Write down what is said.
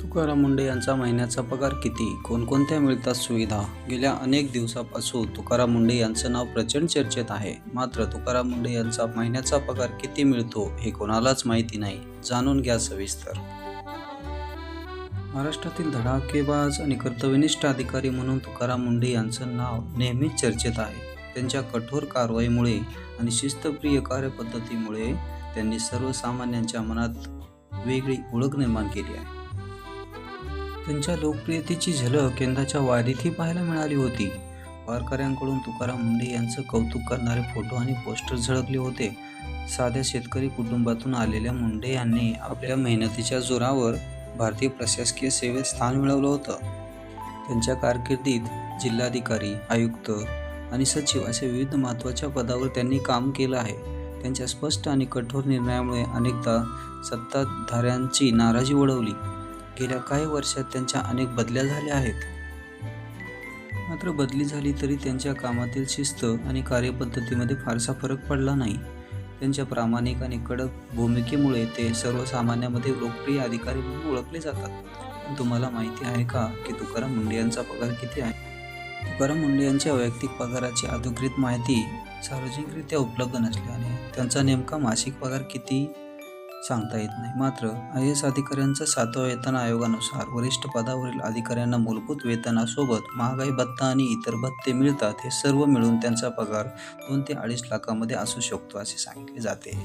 तुकाराम मुंढे यांचा महिन्याचा पगार किती? कोणकोणत्या मिळतात सुविधा? गेल्या अनेक दिवसापासून तुकाराम मुंढे यांचं नाव प्रचंड चर्चेत आहे. मात्र तुकाराम मुंढे यांचा महिन्याचा पगार किती मिळतो हे कोणालाच माहिती नाही. जाणून घ्या सविस्तर. महाराष्ट्रातील धडाकेबाज आणि कर्तव्यनिष्ठ अधिकारी म्हणून तुकाराम मुंढे यांचं नाव नेहमीच चर्चेत आहे. त्यांच्या कठोर कारवाईमुळे आणि शिस्तप्रिय कार्यपद्धतीमुळे त्यांनी सर्वसामान्यांच्या मनात वेगळी ओळख निर्माण केली आहे. त्यांच्या लोकप्रियतेची झलक यंदाच्या वारीतही पाहायला मिळाली होती. वारकऱ्यांकडून तुकाराम मुंढे यांचं कौतुक करणारे फोटो आणि पोस्टर झळकले होते. साध्या शेतकरी कुटुंबातून आलेल्या मुंढे यांनी आपल्या मेहनतीच्या जोरावर भारतीय प्रशासकीय सेवेत स्थान मिळवलं होतं. त्यांच्या कारकिर्दीत जिल्हाधिकारी, आयुक्त आणि सचिव अशा विविध महत्त्वाच्या पदावर त्यांनी काम केलं आहे. त्यांच्या स्पष्ट आणि कठोर निर्णयामुळे अनेकदा सत्ताधाऱ्यांची नाराजी ओढवली. गेल्या काही वर्षात त्यांच्या अनेक बदल्या झाल्या आहेत. मात्र बदली झाली तरी त्यांच्या कामातील शिस्त आणि कार्यपद्धतीमध्ये फारसा फरक पडला नाही. त्यांच्या प्रामाणिक आणि कडक भूमिकेमुळे ते सर्वसामान्यांमध्ये लोकप्रिय अधिकारी म्हणून ओळखले जातात. पण तुम्हाला माहिती आहे का की तुकाराम मुंढे यांचा पगार किती आहे? तुकाराम मुंढे यांच्या वैयक्तिक पगाराची अधिकृत माहिती सार्वजनिकरित्या उपलब्ध नसल्याने त्यांचा नेमका मासिक पगार किती सांगता येत नाही. मात्र IAS अधिकाऱ्यांच्या 7व्या वेतन आयोगानुसार वरिष्ठ पदावरील अधिकाऱ्यांना मूलभूत वेतनासोबत महागाई भत्ता आणि इतर भत्ते मिळतात. हे सर्व मिळून त्यांचा पगार 2 ते 2.5 लाखांमध्ये असू शकतो असे सांगितले जाते.